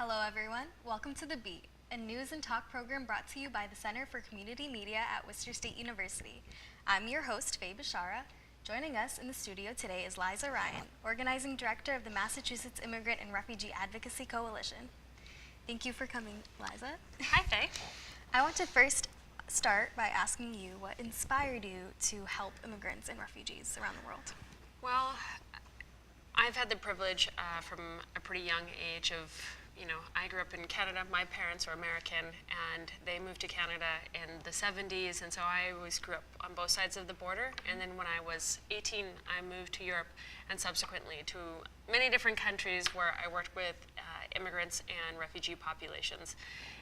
Hello everyone, welcome to The Beat, a news and talk program brought to you by the Center for Community Media at Worcester State University. I'm your host, Fay Bcharah. Joining us in the studio today is Liza Ryan, Organizing Director of the Massachusetts Immigrant and Refugee Advocacy Coalition. Thank you for coming, Liza. Hi, Fay. I want to first start by asking you what inspired you to help immigrants and refugees around the world. Well, I've had the privilege from a pretty young age of, I grew up in Canada. My parents are American, and they moved to Canada in the 70s, and so I always grew up on both sides of the border. And then when I was 18, I moved to Europe, and subsequently to many different countries where I worked with immigrants and refugee populations.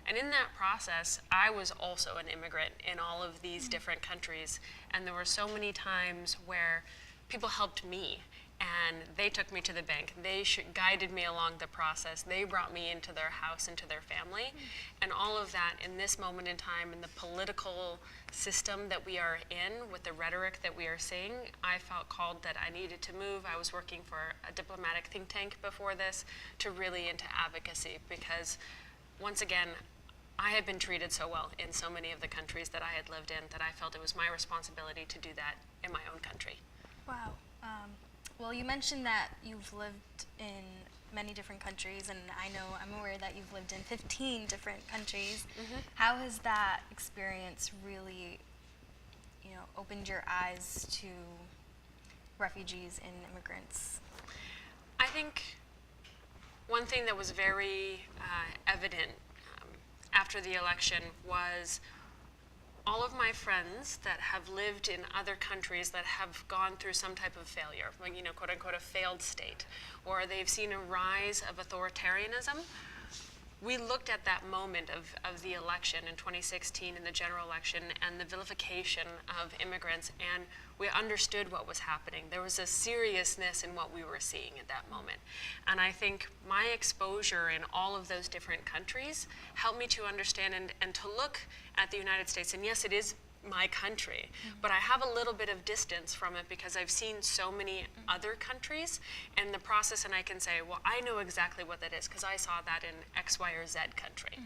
And in that process, I was also an immigrant in all of these different countries, and there were so many times where people helped me. And they took me to the bank. They guided me along the process. They brought me into their house, into their family. And all of that in this moment in time, in the political system that we are in, with the rhetoric that we are seeing, I felt called that I needed to move. I was working for a diplomatic think tank before this to really into advocacy because, once again, I had been treated so well in so many of the countries that I had lived in that I felt it was my responsibility to do that in my own country. Wow. Well, you mentioned that you've lived in many different countries, and I'm aware that you've lived in 15 different countries. Mm-hmm. How has that experience really, opened your eyes to refugees and immigrants? I think one thing that was very evident after the election was all of my friends that have lived in other countries that have gone through some type of failure, like, quote unquote, a failed state, or they've seen a rise of authoritarianism. We looked at that moment of the election in 2016, in the general election, and the vilification of immigrants, and we understood what was happening. There was a seriousness in what we were seeing at that moment. And I think my exposure in all of those different countries helped me to understand and to look at the United States. And yes, it is my country, but I have a little bit of distance from it because I've seen so many other countries and the process, and I can say, well, I know exactly what that is because I saw that in X, Y, or Z country.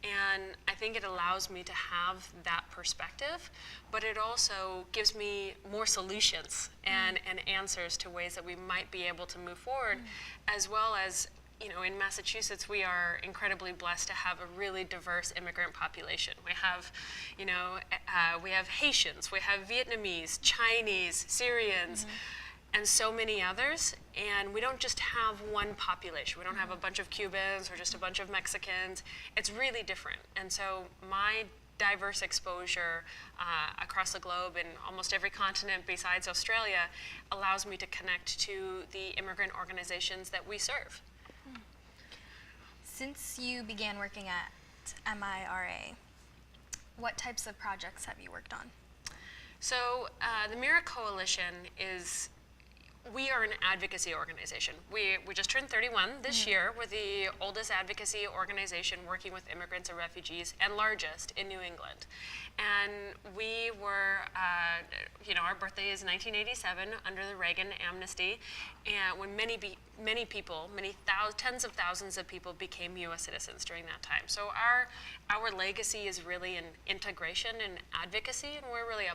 And I think it allows me to have that perspective, but it also gives me more solutions and answers to ways that we might be able to move forward, as well as, in Massachusetts, we are incredibly blessed to have a really diverse immigrant population. We have, we have Haitians, we have Vietnamese, Chinese, Syrians, and so many others. And we don't just have one population. We don't have a bunch of Cubans or just a bunch of Mexicans. It's really different. And so my diverse exposure across the globe in almost every continent besides Australia allows me to connect to the immigrant organizations that we serve. Since you began working at MIRA, what types of projects have you worked on? So the MIRA Coalition we are an advocacy organization. We just turned 31 this year. We're the oldest advocacy organization working with immigrants and refugees and largest in New England. And we were, our birthday is 1987 under the Reagan amnesty, and when many people, tens of thousands of people became U.S. citizens during that time. So our legacy is really in integration and advocacy, and we're really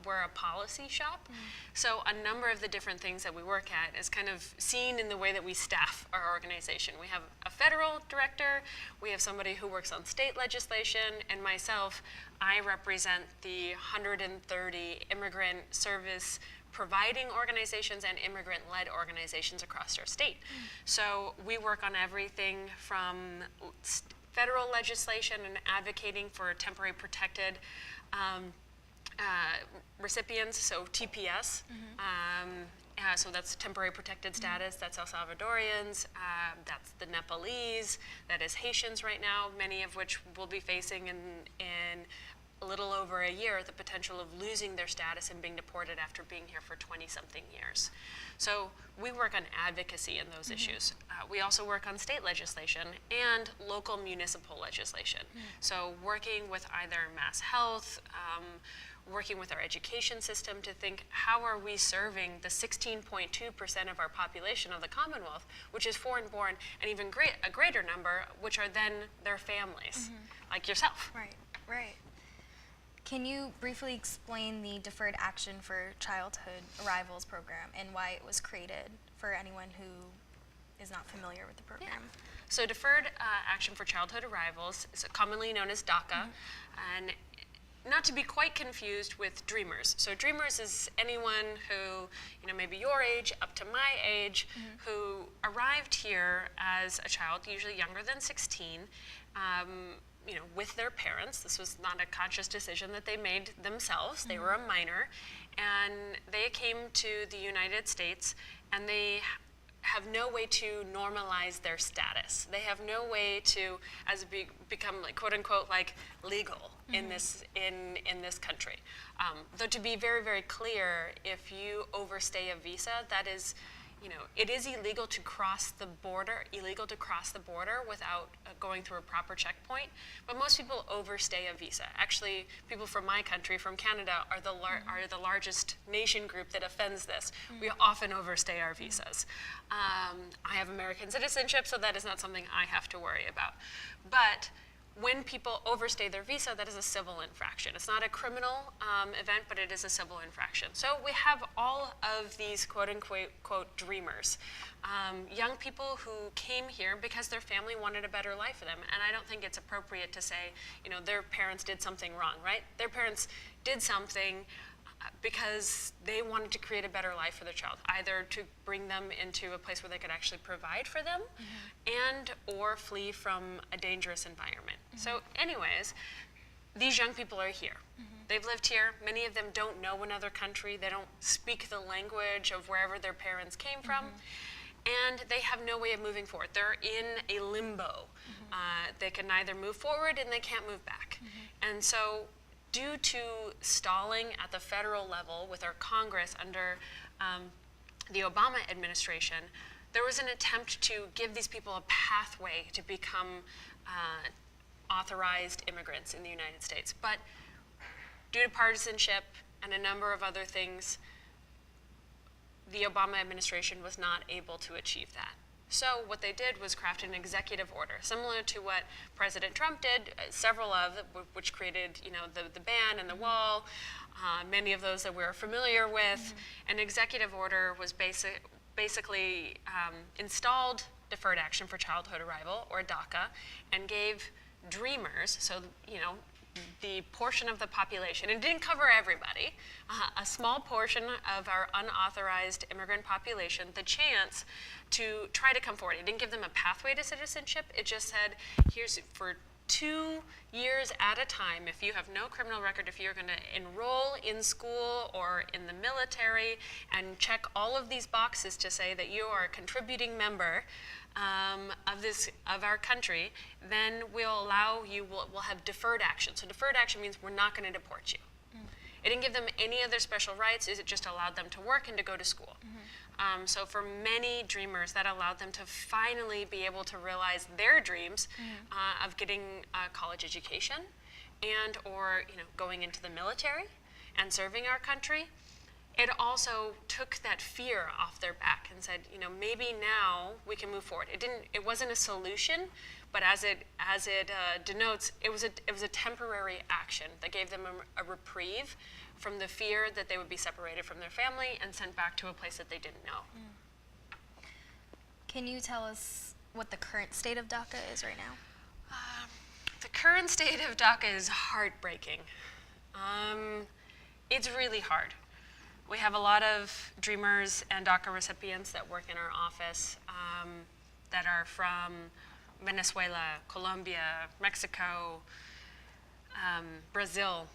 we're a policy shop. So a number of the different things that we work at is kind of seen in the way that we staff our organization. We have a federal director, we have somebody who works on state legislation, and myself, I represent the 130 immigrant service providing organizations and immigrant-led organizations across our state. So we work on everything from federal legislation and advocating for temporary protected recipients, so TPS. So that's temporary protected status, that's El Salvadorians, that's the Nepalese, that is Haitians right now, many of which will be facing in a little over a year, the potential of losing their status and being deported after being here for 20-something years. So we work on advocacy in those issues. We also work on state legislation and local municipal legislation. So working with either mass health, working with our education system to think, how are we serving the 16.2% of our population of the Commonwealth, which is foreign-born, and even a greater number, which are then their families, like yourself. Right, right. Can you briefly explain the Deferred Action for Childhood Arrivals program and why it was created for anyone who is not familiar with the program? Yeah. So Deferred Action for Childhood Arrivals is commonly known as DACA, and not to be quite confused with Dreamers. So Dreamers is anyone who, maybe your age, up to my age, who arrived here as a child, usually younger than 16, with their parents. This was not a conscious decision that they made themselves. They were a minor, and they came to the United States, and they have no way to normalize their status. They have no way to become like quote unquote like legal in this country. Though to be very, very clear, if you overstay a visa, that is, it is illegal to cross the border without going through a proper checkpoint. But most people overstay a visa. Actually, people from my country, from Canada, are the largest nation group that offends this. We often overstay our visas. I have American citizenship, so that is not something I have to worry about. But when people overstay their visa, that is a civil infraction. It's not a criminal event, but it is a civil infraction. So we have all of these quote-unquote dreamers, young people who came here because their family wanted a better life for them. And I don't think it's appropriate to say, their parents did something wrong, right? Their parents did something because they wanted to create a better life for their child, either to bring them into a place where they could actually provide for them and or flee from a dangerous environment. So anyways, these young people are here. They've lived here. Many of them don't know another country. They don't speak the language of wherever their parents came from. And they have no way of moving forward. They're in a limbo. They can neither move forward and they can't move back. And so due to stalling at the federal level with our Congress under the Obama administration, there was an attempt to give these people a pathway to become authorized immigrants in the United States. But due to partisanship and a number of other things, the Obama administration was not able to achieve that. So what they did was craft an executive order, similar to what President Trump did, several of, which created, the ban and the wall, many of those that we're familiar with. An executive order was basically installed Deferred Action for Childhood Arrival, or DACA, and gave dreamers, so, the portion of the population, it didn't cover everybody, a small portion of our unauthorized immigrant population, the chance to try to come forward. It didn't give them a pathway to citizenship. It just said, here's for 2 years at a time, if you have no criminal record, if you're going to enroll in school or in the military and check all of these boxes to say that you are a contributing member of our country, then we'll have deferred action. So deferred action means we're not going to deport you. It didn't give them any other special rights. It just allowed them to work and to go to school. So for many dreamers, that allowed them to finally be able to realize their dreams of getting a college education and or going into the military and serving our country. It also took that fear off their back and said, maybe now we can move forward. It wasn't a solution, but as it denotes, it was a temporary action that gave them a reprieve from the fear that they would be separated from their family and sent back to a place that they didn't know. Can you tell us what the current state of DACA is right now? The current state of DACA is heartbreaking. It's really hard. We have a lot of dreamers and DACA recipients that work in our office that are from Venezuela, Colombia, Mexico, Brazil,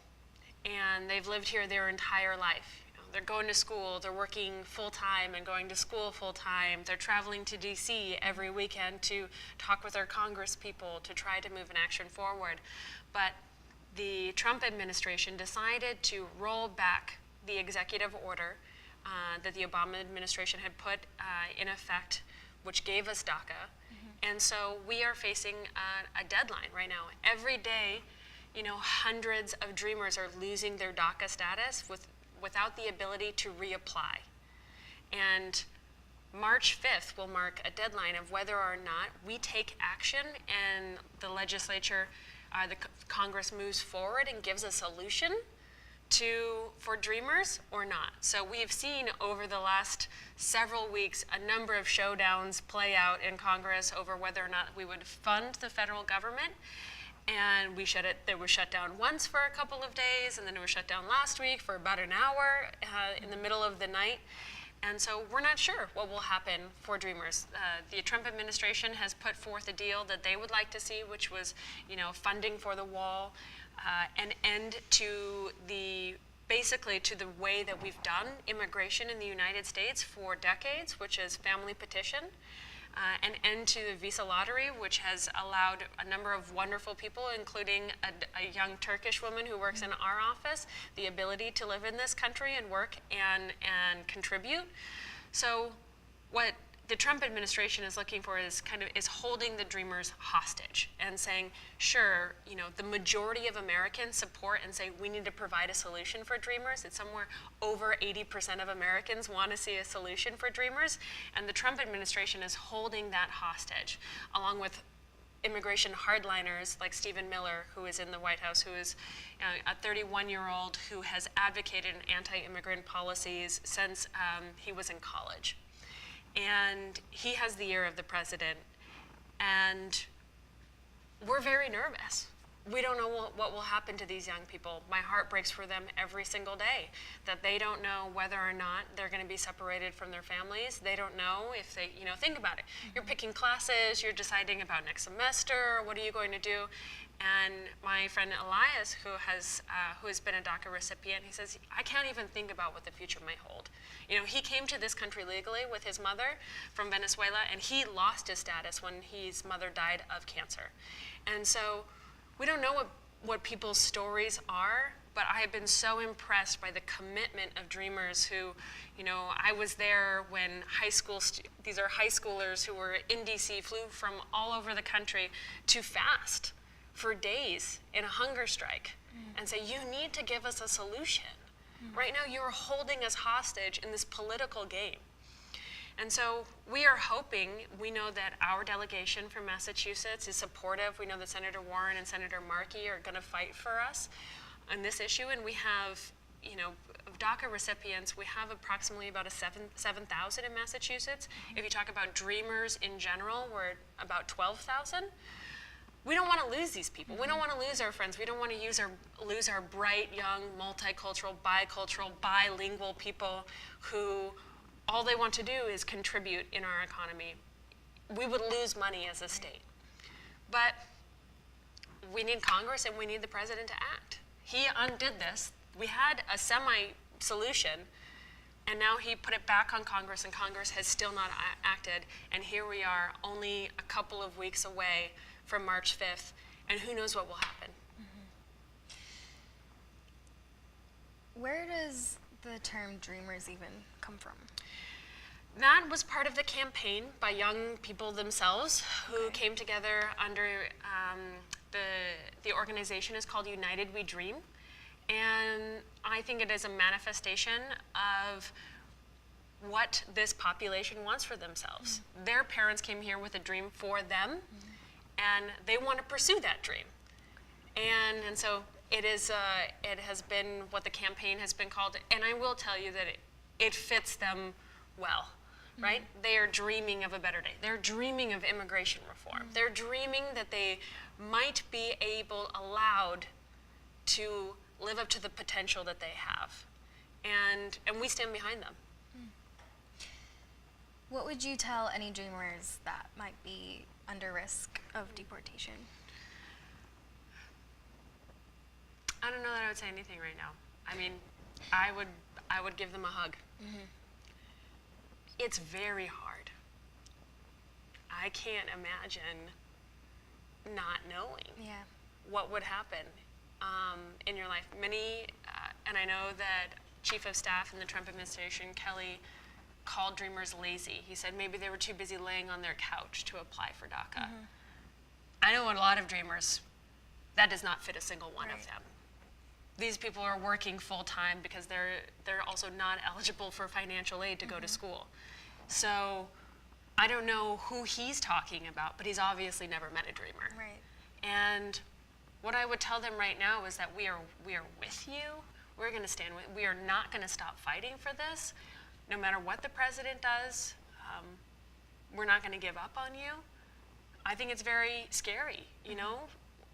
and they've lived here their entire life. They're going to school, they're working full-time and going to school full-time. They're traveling to DC every weekend to talk with our Congress people to try to move an action forward. But the Trump administration decided to roll back the executive order that the Obama administration had put in effect, which gave us DACA. And so we are facing a deadline right now. Every day, hundreds of dreamers are losing their DACA status without the ability to reapply. And March 5th will mark a deadline of whether or not we take action and the legislature, the Congress moves forward and gives a solution for dreamers or not. So we've seen over the last several weeks a number of showdowns play out in Congress over whether or not we would fund the federal government. And there was shut down once for a couple of days, and then it was shut down last week for about an hour in the middle of the night. And so we're not sure what will happen for dreamers. The Trump administration has put forth a deal that they would like to see, which was, funding for the wall, an end to basically to the way that we've done immigration in the United States for decades, which is family petition. An end to the visa lottery, which has allowed a number of wonderful people, including a young Turkish woman who works in our office, the ability to live in this country and work and contribute. So what the Trump administration is looking for is holding the dreamers hostage and saying, sure, the majority of Americans support and say we need to provide a solution for dreamers. It's somewhere over 80% of Americans want to see a solution for dreamers, and the Trump administration is holding that hostage, along with immigration hardliners like Stephen Miller, who is in the White House, who is a 31-year-old who has advocated anti-immigrant policies since he was in college. And he has the ear of the president, and we're very nervous. We don't know what will happen to these young people. My heart breaks for them every single day, that they don't know whether or not they're going to be separated from their families. They don't know if they, think about it. You're picking classes, you're deciding about next semester, what are you going to do? And my friend Elias, who has been a DACA recipient, he says, I can't even think about what the future might hold. He came to this country legally with his mother from Venezuela, and he lost his status when his mother died of cancer. And so we don't know what people's stories are, but I have been so impressed by the commitment of dreamers who, I was there when these are high schoolers who were in DC, flew from all over the country to fast for days in a hunger strike and say, you need to give us a solution. Right now you're holding us hostage in this political game. And so we are hoping, we know that our delegation from Massachusetts is supportive. We know that Senator Warren and Senator Markey are going to fight for us on this issue. And we have, of DACA recipients, we have approximately about 7,000 in Massachusetts. If you talk about dreamers in general, we're about 12,000. We don't want to lose these people. We don't want to lose our friends. We don't want to lose our bright, young, multicultural, bicultural, bilingual people who all they want to do is contribute in our economy. We would lose money as a state. But we need Congress and we need the president to act. He undid this. We had a semi-solution, and now he put it back on Congress, and Congress has still not acted. And here we are, only a couple of weeks away from March 5th, and who knows what will happen. Where does the term dreamers even come from? That was part of the campaign by young people themselves who came together under the organization is called United We Dream. And I think it is a manifestation of what this population wants for themselves. Their parents came here with a dream for them, and they want to pursue that dream. And so it has been what the campaign has been called, and I will tell you that it fits them well, right? They are dreaming of a better day. They're dreaming of immigration reform. They're dreaming that they might be allowed to live up to the potential that they have. And we stand behind them. What would you tell any dreamers that might be under risk of deportation? I don't know that I would say anything right now. I mean, I would give them a hug. It's very hard. I can't imagine not knowing what would happen in your life. Many, and I know that Chief of Staff in the Trump administration, Kelly, called Dreamers lazy. He said maybe they were too busy laying on their couch to apply for DACA. Mm-hmm. I know a lot of Dreamers, that does not fit a single one Right. of them. These people are working full time because they're also not eligible for financial aid to go to school. So I don't know who he's talking about, but he's obviously never met a Dreamer. Right. And what I would tell them right now is that we are with you. We're going to stand with. We are not going to stop fighting for this, no matter what the president does. We're not going to give up on you. I think it's very scary. You know,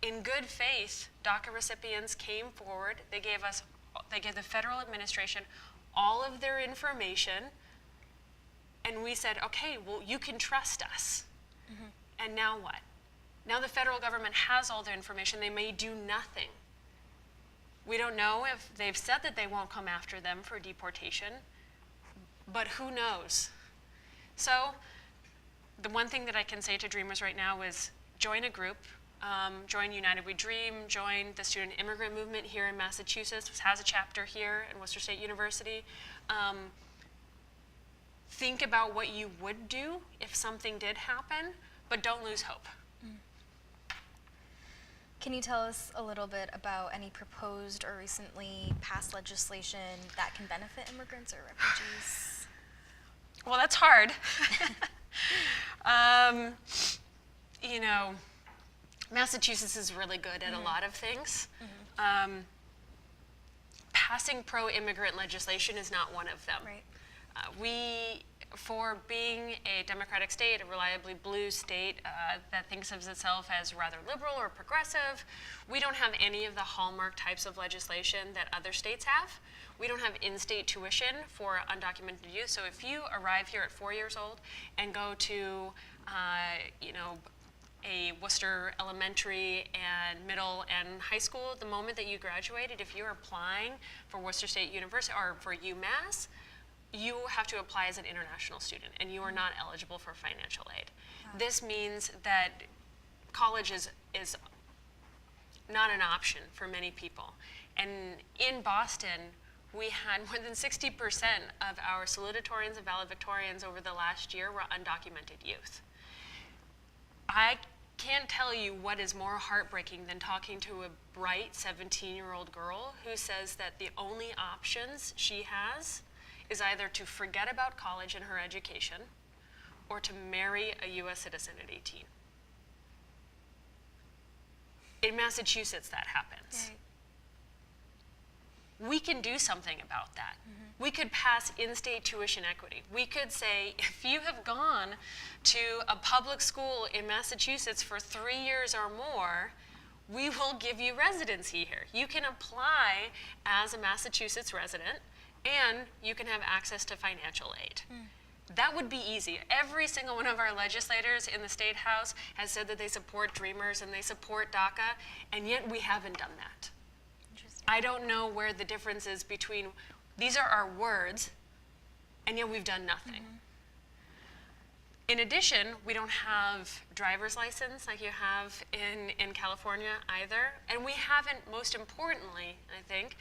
in good faith, DACA recipients came forward. They gave the federal administration all of their information, and we said, okay, well, you can trust us. And now what? Now the federal government has all the information. They may do nothing. We don't know if they've said that they won't come after them for deportation, but who knows? So the one thing that I can say to Dreamers right now is join a group, join United We Dream, join the student immigrant movement here in Massachusetts, which has a chapter here at Worcester State University. Think about what you would do if something did happen, but don't lose hope. Can you tell us a little bit about any proposed or recently passed legislation that can benefit immigrants or refugees? Well, that's hard. You know, Massachusetts is really good at a lot of things. Passing pro-immigrant legislation is not one of them. Right. For being a democratic state, a reliably blue state that thinks of itself as rather liberal or progressive, we don't have any of the hallmark types of legislation that other states have. We don't have in-state tuition for undocumented youth. So if you arrive here at 4 years old and go to, a Worcester elementary and middle and high school, the moment that you graduated, if you're applying for Worcester State University or for UMass, you have to apply as an international student, and you are not eligible for financial aid. This means that college is not an option for many people. And in Boston, we had more than 60% of our salutatorians and valedictorians over the last year were undocumented youth. I can't tell you what is more heartbreaking than talking to a bright 17-year-old girl who says that the only options she has is either to forget about college and her education or to marry a U.S. citizen at 18. In Massachusetts, that happens. Right. We can do something about that. We could pass in-state tuition equity. We could say, if you have gone to a public school in Massachusetts for 3 years or more, we will give you residency here. You can apply as a Massachusetts resident, and you can have access to financial aid. That would be easy. Every single one of our legislators in the State House has said that they support Dreamers and they support DACA, and yet we haven't done that. Interesting. I don't know where the difference is between, these are our words, and yet we've done nothing. In addition, we don't have driver's license like you have in California either, and we haven't, most importantly, I think,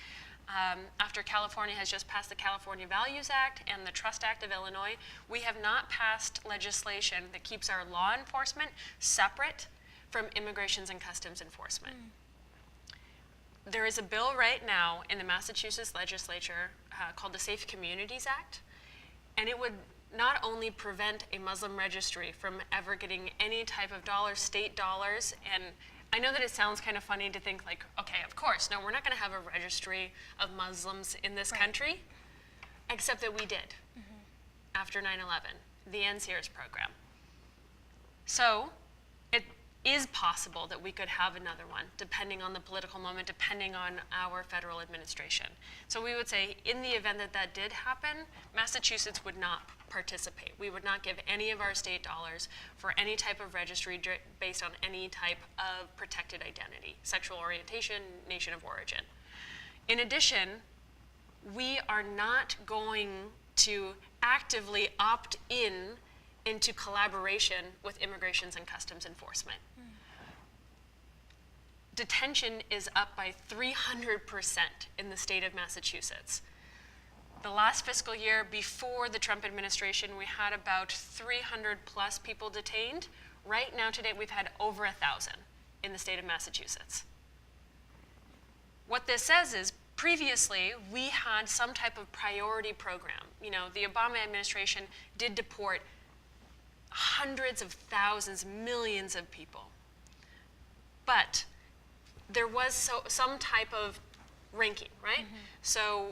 after California has just passed the California Values Act and the Trust Act of Illinois, we have not passed legislation that keeps our law enforcement separate from immigrations and customs enforcement. There is a bill right now in the Massachusetts legislature called the Safe Communities Act, and it would not only prevent a Muslim registry from ever getting any type of dollars, state dollars, and I know that it sounds kind of funny to think like, okay, of course, no, we're not going to have a registry of Muslims in this country, except that we did after 9/11, the NCERS program. So it is possible that we could have another one, depending on the political moment, depending on our federal administration. So we would say, in the event that that did happen, Massachusetts would not participate. We would not give any of our state dollars for any type of registry based on any type of protected identity, sexual orientation, nation of origin. In addition, we are not going to actively opt into collaboration with immigrations and customs enforcement. detention is up by 300% in the state of Massachusetts. The last fiscal year before the Trump administration, we had about 300 plus people detained. Right now today, we've had over 1,000 in the state of Massachusetts. What this says is, previously, we had some type of priority program. You know, the Obama administration did deport hundreds of thousands, millions of people. But there was some type of ranking, right? So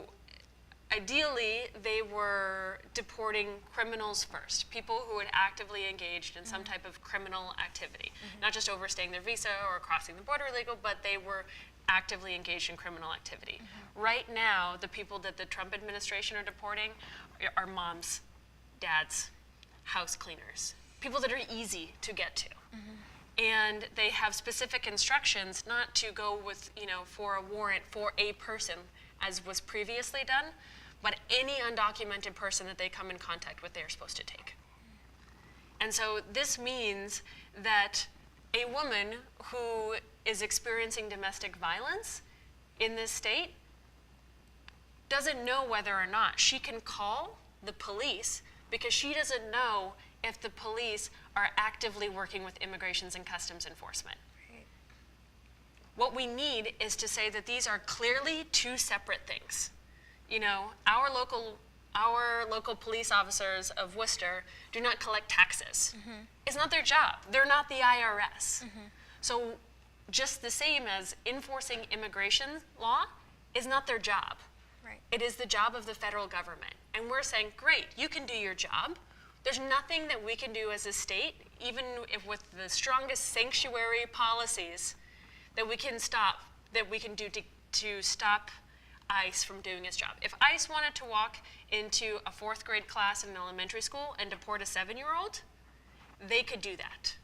ideally, they were deporting criminals first, people who had actively engaged in some type of criminal activity, not just overstaying their visa or crossing the border illegal, but they were actively engaged in criminal activity. Right now, the people that the Trump administration are deporting are moms, dads, house cleaners, people that are easy to get to. And they have specific instructions not to go with, you know, for a warrant for a person, as was previously done, but any undocumented person that they come in contact with, they're supposed to take. And so this means that a woman who is experiencing domestic violence in this state doesn't know whether or not she can call the police, because she doesn't know if the police are actively working with Immigrations and Customs Enforcement. Right. What we need is to say that these are clearly two separate things. You know, our local police officers of Worcester do not collect taxes. It's not their job. They're not the IRS. So just the same as enforcing immigration law is not their job. Right. It is the job of the federal government. And we're saying, great, you can do your job. There's nothing that we can do as a state, even if with the strongest sanctuary policies, that we can do to stop ICE from doing its job. If ICE wanted to walk into a 4th grade class in an elementary school and deport a 7-year-old, they could do that.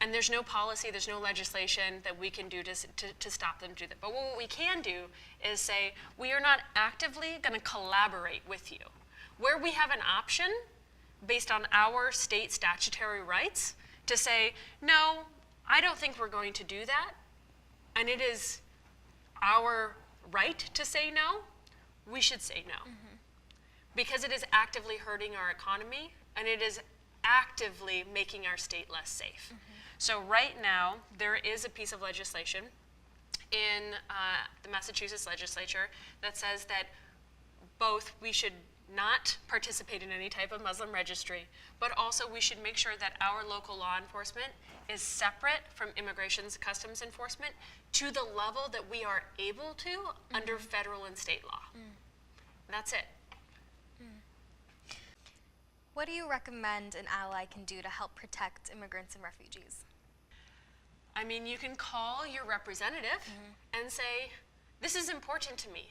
And there's no policy, there's no legislation that we can do to stop them do that. But what we can do is say, we are not actively going to collaborate with you. Where we have an option, based on our state statutory rights, to say, no, I don't think we're going to do that, and it is our right to say no, we should say no. Because it is actively hurting our economy, and it is actively making our state less safe. So right now, there is a piece of legislation in the Massachusetts legislature that says that both we should not participate in any type of Muslim registry, but also we should make sure that our local law enforcement is separate from Immigration and Customs Enforcement to the level that we are able to under federal and state law. That's it. What do you recommend an ally can do to help protect immigrants and refugees? I mean, you can call your representative and say, this is important to me.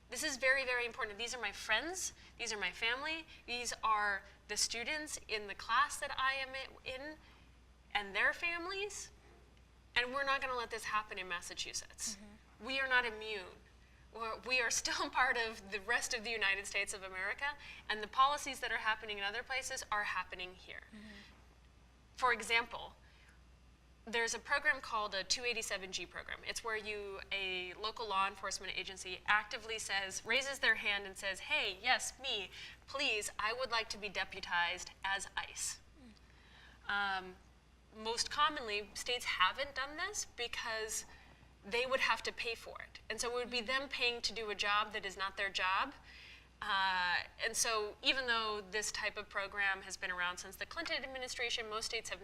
This is very, very important. These are my friends. These are my family. These are the students in the class that I am in and their families. And we're not going to let this happen in Massachusetts. We are not immune. We are still part of the rest of the United States of America, and the policies that are happening in other places are happening here. For example, there's a program called a 287G program. It's where a local law enforcement agency actively raises their hand and says, hey, yes, me, please, I would like to be deputized as ICE. Most commonly, states haven't done this because they would have to pay for it. And so it would be them paying to do a job that is not their job. And so even though this type of program has been around since the Clinton administration, most states have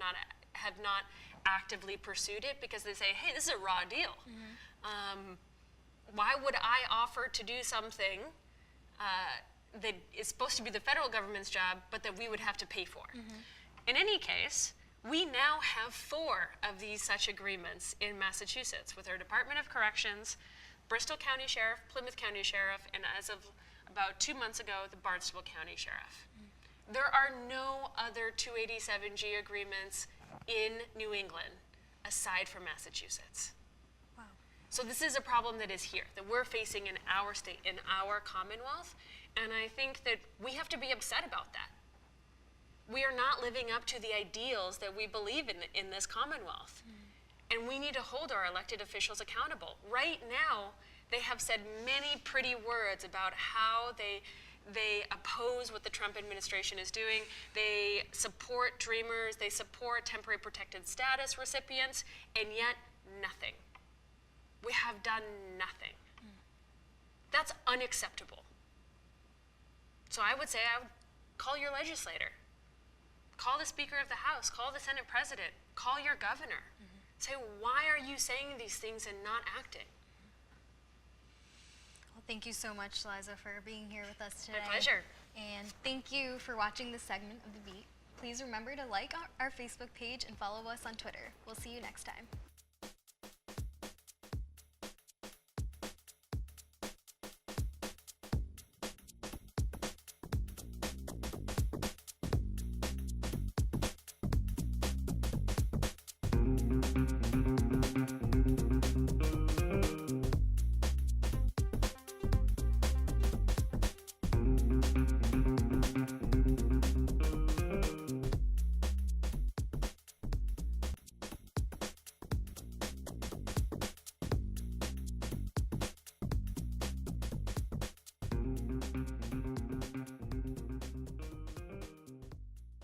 not actively pursued it because they say, hey, this is a raw deal. Why would I offer to do something that is supposed to be the federal government's job, but that we would have to pay for? In any case, we now have 4 of these such agreements in Massachusetts with our Department of Corrections, Bristol County Sheriff, Plymouth County Sheriff, and as of about 2 months ago, the Barnstable County Sheriff. There are no other 287G agreements in New England aside from Massachusetts. Wow. So this is a problem that is here, that we're facing in our state, in our Commonwealth, and I think that we have to be upset about that. We are not living up to the ideals that we believe in this Commonwealth. And we need to hold our elected officials accountable. Right now, they have said many pretty words about how they oppose what the Trump administration is doing. They support Dreamers, they support temporary protected status recipients, and yet nothing. We have done nothing. That's unacceptable. So I would say I would call your legislator, call the Speaker of the House, call the Senate President, call your governor. Say, why are you saying these things and not acting? Well, thank you so much, Liza, for being here with us today. My pleasure. And thank you for watching this segment of The Beat. Please remember to like our Facebook page and follow us on Twitter. We'll see you next time.